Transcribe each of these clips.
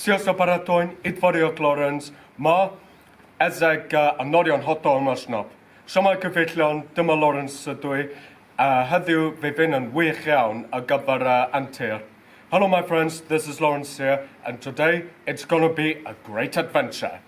Sios o baratoi, idforio Lawrence, ma ezeg anorion hodol mas nop. Shwmae cyfeillion, dyma'r Lawrence sydd heddiw fe fynd yn wych iawn a gyfer antur. Hello my friends, this is Lawrence here, and today it's going to be a great adventure.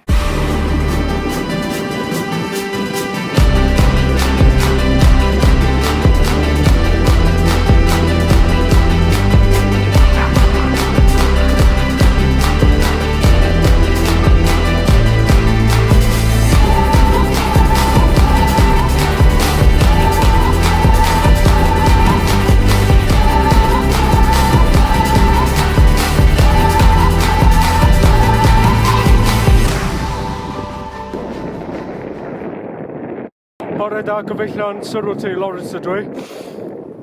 Bore da cyfeillion sylw ti Lawrence ydw i.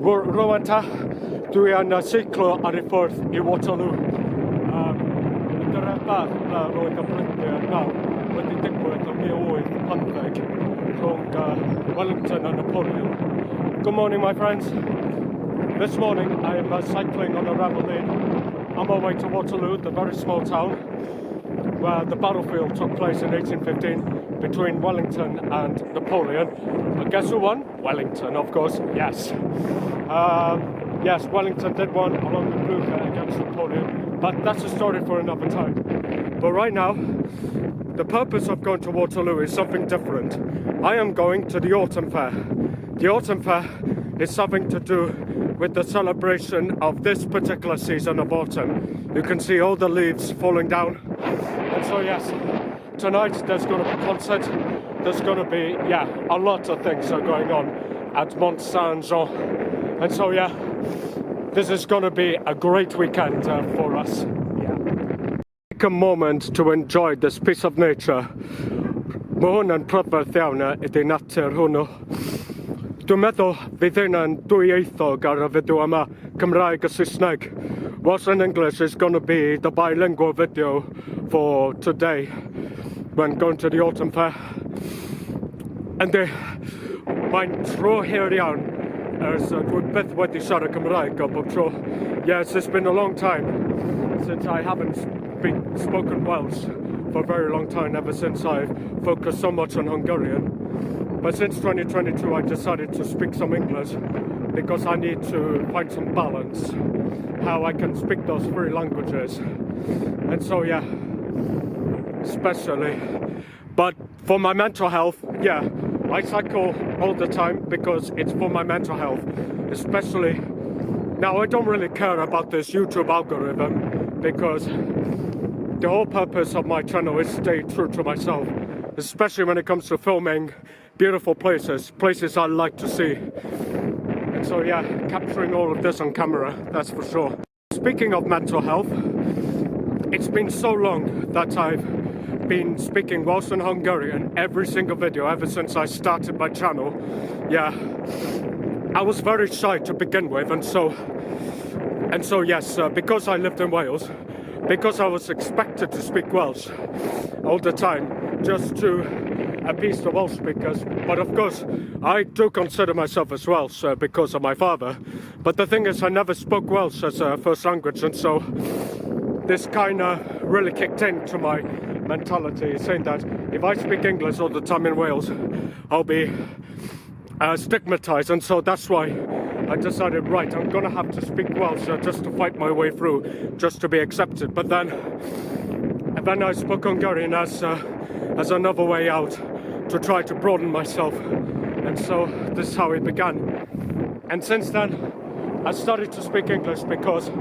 Rwan ta, dwi yn Seiclo'r ar ei ffordd i Waterloo. Y gyrraedd bach na roedd y bryndir nawr wedi digwydd o 1815 rhwng Wellington and Napoleon. Good morning my friends. This morning I am cycling on a gravel lane on my way to Waterloo, the very small town where the battlefield took place in 1815 between Wellington and Napoleon. And guess who won? Wellington, of course, yes. Yes, Wellington did win along with Wych against Napoleon, but that's a story for another time. But right now, the purpose of going to Waterloo is something different. I am going to the autumn fair. The autumn fair is something to do with the celebration of this particular season of autumn. You can see all the leaves falling down. And so yes, tonight there's going to be a concert. There's going to be, a lot of things are going on at Mont Saint Jean. And so this is going to be a great weekend for us. Take a moment to enjoy this piece of nature. Mae hwn yn prydferth iawn ydy natur hwnnw. Dwi'n meddwl fydd hyn dwyieithog ar y fideo yma, Gymraeg a Saesneg. What's in English is going to be the bilingual video for today when going to the autumn fair. And mae'n tro hir iawn ers dwi byth wedi siarad Gymraeg o bob tro. Yes, it's been a long time since I haven't spoken Welsh for a very long time, ever since I've focused so much on Hungarian. But since 2022 I decided to speak some English because I need to find some balance how I can speak those three languages. And so especially. But for my mental health, I cycle all the time because it's for my mental health. Especially now, I don't really care about this YouTube algorithm because the whole purpose of my channel is to stay true to myself, especially when it comes to filming beautiful places I like to see. And so capturing all of this on camera, that's for sure. Speaking of mental health, it's been so long that I've been speaking Welsh and Hungarian every single video ever since I started my channel. I was very shy to begin with, and so yes, because I lived in Wales, because I was expected to speak Welsh all the time, just to appease the Welsh speakers. But of course, I do consider myself as Welsh because of my father. But the thing is, I never spoke Welsh as a first language, and so this kind of really kicked into my mentality, saying that if I speak English all the time in Wales, I'll be stigmatized. And so that's why I decided, right, I'm gonna have to speak Welsh just to fight my way through, just to be accepted. But then I spoke Hungarian as another way out to try to broaden myself. And so this is how it began. And since then, I started to speak English because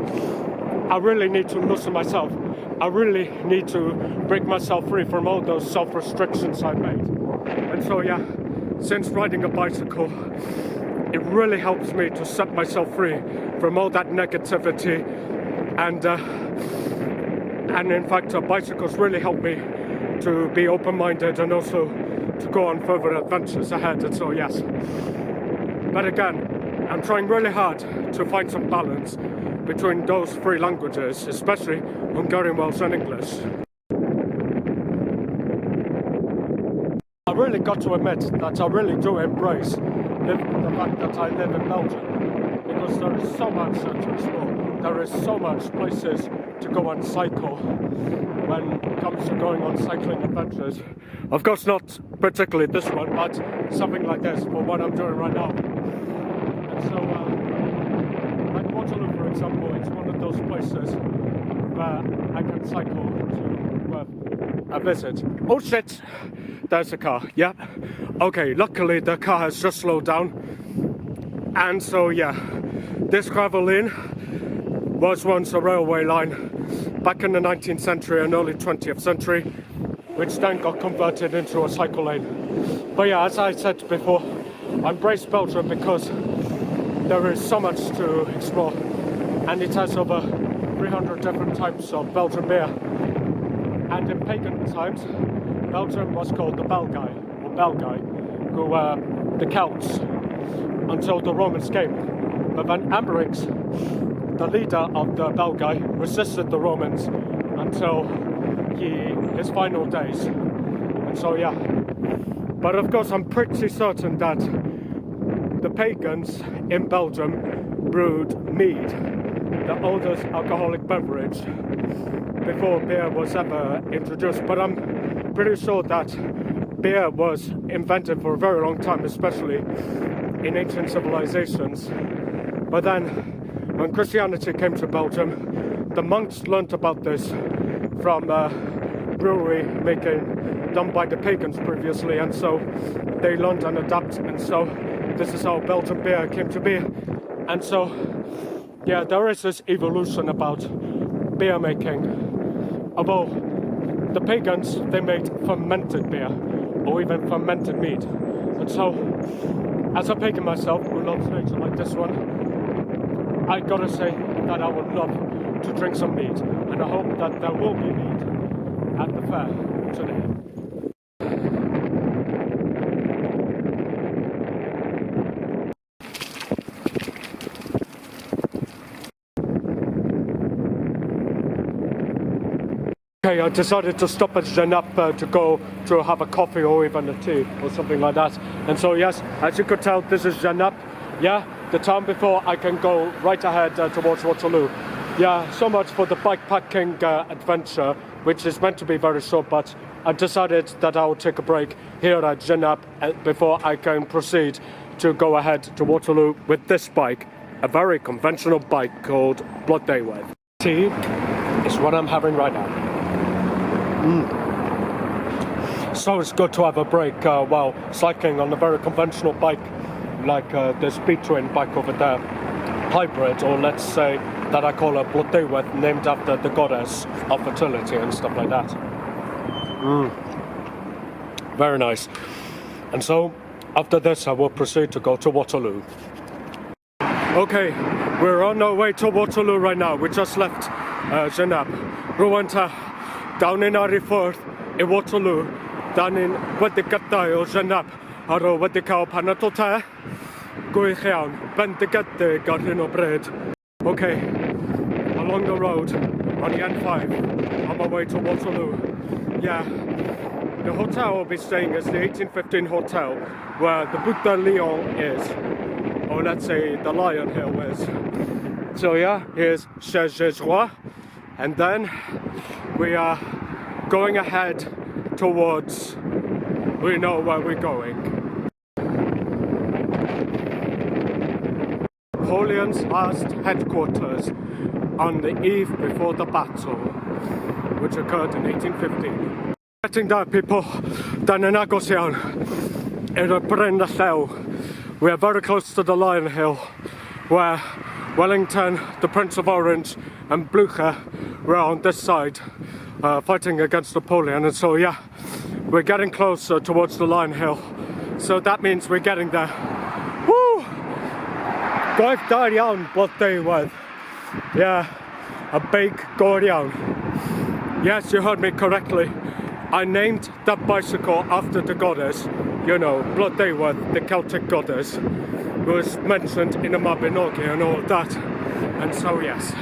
I really need to loosen myself. I really need to break myself free from all those self-restrictions I've made. And so since riding a bicycle, it really helps me to set myself free from all that negativity. And in fact, bicycles really help me to be open-minded and also to go on further adventures ahead. And so but again, I'm trying really hard to find some balance between those three languages, especially Hungarian, Welsh and English. I really got to admit that I really do embrace the fact that I live in Belgium, because there is so much to explore. There is so much places to go on cycle when it comes to going on cycling adventures. Of course not particularly this one, but something like this for what I'm doing right now. And so, like Waterloo for example, it's one of those places where I can cycle to a visit. Oh shit! There's a car, yeah. Okay, luckily the car has just slowed down. And so yeah, this gravel lane was once a railway line back in the 19th century and early 20th century, which then got converted into a cycle lane. But yeah, as I said before, I embrace Belgium because there is so much to explore, and it has over 300 different types of Belgian beer. And in pagan times, Belgium was called the Belgae, or Belgae, who were the Celts until the Romans came. But then Amberix, the leader of the Belgae, resisted the Romans until his final days. And so yeah. But of course I'm pretty certain that the pagans in Belgium brewed mead, the oldest alcoholic beverage, before beer was ever introduced. But I'm pretty sure that beer was invented for a very long time, especially in ancient civilizations. But then, when Christianity came to Belgium, the monks learnt about this from brewery making done by the pagans previously, and so they learned and adapted, and so this is how Belgian beer came to be. And so, yeah, there is this evolution about beer making. Although the pagans, they made fermented beer, or even fermented mead. And so, as a pagan myself, who loves nature like this one, I gotta say that I would love to drink some mead, and I hope that there will be mead at the fair today. Okay, I decided to stop at Genappe to go to have a coffee or even a tea or something like that. And so yes, as you could tell, this is Genappe. Yeah, the town before I can go right ahead towards Waterloo. Yeah, so much for the bikepacking adventure, which is meant to be very short, but I decided that I would take a break here at Genappe before I can proceed to go ahead to Waterloo with this bike, a very conventional bike called Blooddayweth. Tea is what I'm having right now. So it's good to have a break while cycling on a very conventional bike, like this twin bike over there, hybrid, or let's say that I call a Blooddayweth, named after the goddess of fertility and stuff like that. Very nice. And so after this I will proceed to go to Waterloo. Okay, we're on our way to Waterloo right now. We just left Genappe. Rwanta, down in our ffordd in Waterloo, down in wedi gadael o Genappe, ar ôl wedi cael paned o te, gwych iawn, bendigedig ar hyn o bryd. Okay, along the road on the N5 on my way to Waterloo. Yeah, the hotel I'll be staying is the 1815 hotel where the Butte de Lion is, or let's say the Lion Hill is. So yeah, here's Seiclo'r, and then we are going ahead towards, we know where we're going. Napoleon's last headquarters on the eve before the battle, which occurred in 1815. Getting there, people, dan yn agos iawn i'r Bryn y Llew. We are very close to the Lion Hill, where Wellington, the Prince of Orange, and Blucher were on this side, fighting against Napoleon. And so, yeah, we're getting closer towards the Lion Hill. So that means we're getting there. Woo! Gwaith da iawn, Blooddayweth. Yeah, a beic go iawn. Yes, you heard me correctly. I named that bicycle after the goddess, you know, Blooddayweth, the Celtic goddess, who was mentioned in the Mabinogi and all that. And so, yes.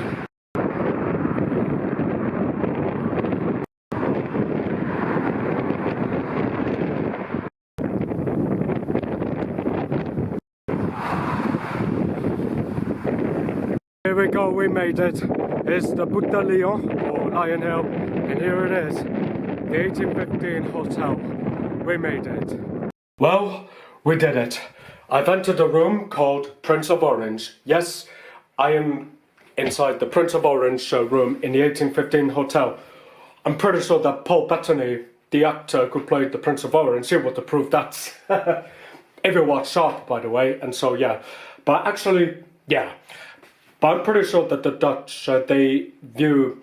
Here we go, we made it. It's the Butte de Lion, or Lion Hill, and here it is, the 1815 hotel. We made it. Well, we did it. I've entered a room called Prince of Orange. Yes, I am inside the Prince of Orange room in the 1815 hotel. I'm pretty sure that Paul Bettany, the actor who played the Prince of Orange, he would have proved that. If you watch Sharp, by the way, and so yeah. But actually, yeah. But I'm pretty sure that the Dutch, they view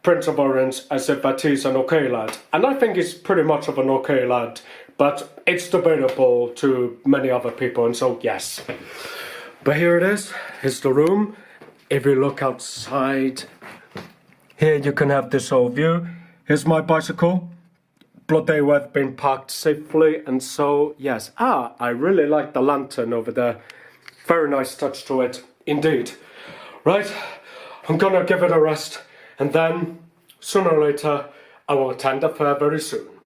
Prince of Orange as if that he's an okay lad. And I think he's pretty much of an okay lad. But it's debatable to many other people, and so yes. But here it is. Here's the room. If you look outside, here you can have this whole view. Here's my bicycle. Bloody well been parked safely, and so yes. I really like the lantern over there. Very nice touch to it, indeed. Right, I'm gonna give it a rest, and then sooner or later I will attend a fair very soon.